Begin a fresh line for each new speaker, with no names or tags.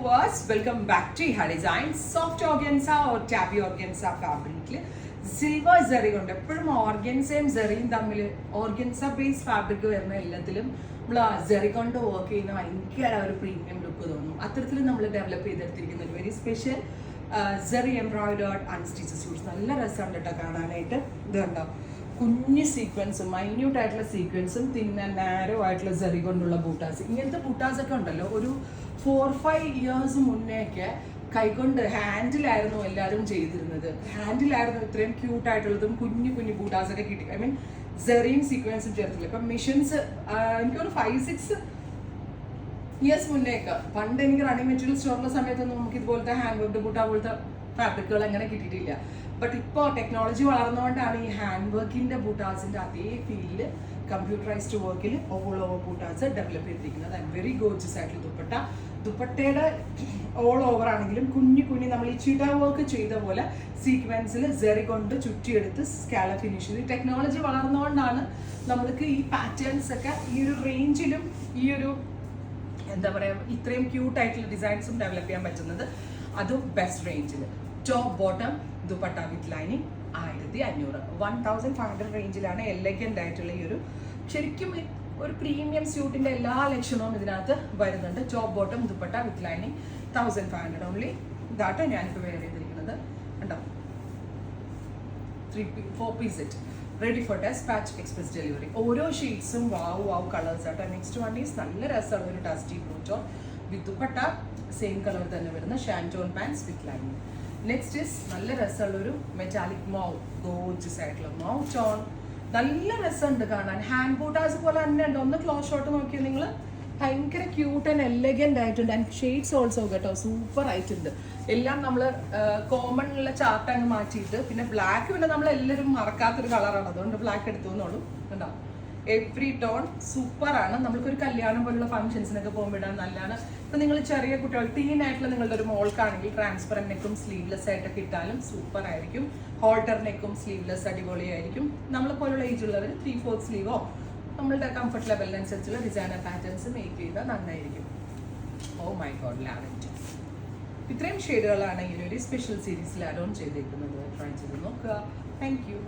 viewers, welcome back to Iha Design. Soft organza or tabby organza fabric. Silver zari ഉണ്ട് എപ്പോഴും ഓർഗൻസയും സെറിയും തമ്മിൽ organza base fabric വരുന്ന എല്ലാത്തിലും നമ്മൾ സെറി കൊണ്ട് വർക്ക് ചെയ്യുന്ന ഭയങ്കര ഒരു പ്രീമിയം ലുക്ക് തോന്നും. അത്തരത്തിൽ നമ്മൾ ഡെവലപ്പ് ചെയ്തെടുത്തിരിക്കുന്ന ഒരു very special zari embroidered unstitch suits. നല്ല രസമുണ്ട് കേട്ടോ കാണാനായിട്ട്. ഇത് കണ്ടോ, കുഞ്ഞ് സീക്വൻസും മൈന്യൂട്ട് ആയിട്ടുള്ള സീക്വൻസും പിന്നെ നാരോ ആയിട്ടുള്ള സെറി കൊണ്ടുള്ള ബൂട്ടാസ്. ഇങ്ങനത്തെ ബൂട്ടാസ് ഒക്കെ ഉണ്ടല്ലോ, ഒരു 4-5 years മുന്നേയൊക്കെ കൈകൊണ്ട് ഹാൻഡിലായിരുന്നു എല്ലാവരും ചെയ്തിരുന്നത്. ഹാൻഡിലായിരുന്നു ഇത്രയും ക്യൂട്ടായിട്ടുള്ളതും കുഞ്ഞു കുഞ്ഞു ബൂട്ടാസൊക്കെ കിട്ടി. ഐ മീൻ സെറിയും സീക്വൻസും ചേർത്തില്ല. ഇപ്പം മെഷീൻസ് എനിക്കൊരു 5-6 years മുന്നേയൊക്കെ പണ്ട് എനിക്ക് റണ്ണിങ് മെറ്റീരിയൽ സ്റ്റോറിലെ സമയത്തൊന്നും നമുക്ക് ഇതുപോലത്തെ ഹാൻഡ് വർക്ക് ബൂട്ട പോലത്തെ ഫാബ്രിക്കുകൾ അങ്ങനെ കിട്ടിയിട്ടില്ല. ബട്ട് ഇപ്പോൾ ടെക്നോളജി വളർന്നുകൊണ്ടാണ് ഈ ഹാൻഡ് വർക്കിൻ്റെ ബൂട്ടാസിൻ്റെ അതേ ഫീൽഡ് കമ്പ്യൂട്ടറൈസ്ഡ് വർക്കിൽ ഓൾ ഓവർ ബൂട്ടാസ് ഡെവലപ്പ് ചെയ്തിരിക്കുന്നത്. ആൻഡ് വെരി ഗോർജിയസ് ആയിട്ടുള്ള ദുപ്പട്ടയുടെ ഓൾ ഓവർ ആണെങ്കിലും കുഞ്ഞു കുഞ്ഞു നമ്മൾ ഈ ചിട വർക്ക് ചെയ്ത പോലെ സീക്വൻസിൽ സെറി കൊണ്ട് ചുറ്റിയെടുത്ത് സ്കാല ഫിനിഷ് ചെയ്ത്. ടെക്നോളജി വളർന്നുകൊണ്ടാണ് നമ്മൾക്ക് ഈ പാറ്റേൺസ് ഒക്കെ ഈ ഒരു റേഞ്ചിലും ഈ ഒരു എന്താ പറയുക ഇത്രയും ക്യൂട്ടായിട്ടുള്ള ഡിസൈൻസും ഡെവലപ്പ് ചെയ്യാൻ പറ്റുന്നത്. അതും ബെസ്റ്റ് റേഞ്ചിൽ. Top bottom dupatta with lining 1500 1500 റേഞ്ചിലാണ് എലഗന്റ് ആയിട്ടുള്ള ഈ ഒരു ശരിക്കും ഒരു പ്രീമിയം സ്യൂട്ടിന്റെ എല്ലാ ലക്ഷണവും ഇതിനകത്ത് വരുന്നുണ്ട്. Top bottom dupatta with lining 1500 only. ഇതാട്ടോ ഞാനിപ്പോൾ വെയർ ചെയ്തിരിക്കുന്നത്. കണ്ടോ, 4 piece set ready for despatch express delivery. ഓരോ ഷീറ്റ്സും വാവ് കളേഴ്സ് ആട്ടോ. നെക്സ്റ്റ് വൺ ഈസ് നല്ല രസമുള്ള ഒരു dusty blue tone with dupatta same colour തന്നെ വരുന്ന shantoon pants with lining. Next is നല്ല രസമുള്ളൊരു മെറ്റാലിക് മൗ, ഗോർജിയസ് ആയിട്ടുള്ള മൗ ടോൺ. നല്ല രസമുണ്ട് കാണാൻ. ഹാൻഡ് ബൂട്ടാസ് പോലെ തന്നെ ഉണ്ട്. ഒന്ന് ക്ലോസ് ഷോട്ട് നോക്കിയാൽ നിങ്ങൾ ഭയങ്കര ക്യൂട്ട് ആൻഡ് എലഗന്റ് ആയിട്ടുണ്ട്. ആൻഡ് ഷെയ്ഡ്സ് ഓൾസോ കേട്ടോ സൂപ്പർ ആയിട്ടുണ്ട്. എല്ലാം നമ്മൾ കോമൺ ഉള്ള ചാർട്ട് അങ്ങ് മാറ്റിയിട്ട് പിന്നെ ബ്ലാക്ക് പിന്നെ നമ്മൾ എല്ലാവരും മറക്കാത്തൊരു കളറാണ്, അതുകൊണ്ട് ബ്ലാക്ക് എടുത്തു എന്നുള്ളൂ. കണ്ടോ, എവ്രി ടോൺ സൂപ്പറാണ്. നമ്മൾക്കൊരു കല്യാണം പോലുള്ള ഫംഗ്ഷൻസിനൊക്കെ പോകുമ്പോൾ ഇടാൻ നല്ലതാണ്. ഇപ്പം നിങ്ങൾ ചെറിയ കുട്ടികൾ ടീൻ ആയിട്ടുള്ള നിങ്ങളുടെ ഒരു മോൾക്കാണെങ്കിൽ ട്രാൻസ്പെറൻറ്റ് നെക്കും സ്ലീവ്ലെസ് ആയിട്ടൊക്കെ ഇട്ടാലും സൂപ്പർ ആയിരിക്കും. ഹോൾട്ടർ നെക്കും സ്ലീവ്ലെസ് അടിപൊളിയായിരിക്കും. നമ്മളെ പോലുള്ള ഏജ് ഉള്ളവർ 3/4 സ്ലീവോ നമ്മളുടെ കംഫർട്ട് ലെവലിനനുസരിച്ചുള്ള ഡിസൈനർ പാറ്റേൺസ് മേക്ക് ചെയ്താൽ നന്നായിരിക്കും. Oh my god, lavender. ഇത്രയും ഷെയ്ഡുകളാണ് ഈ ഒരു സ്പെഷ്യൽ സീരീസിൽ ആഡ് ഓൺ ചെയ്തേക്കുന്നത്. ട്രൈ ചെയ്ത് നോക്കുക. Thank you.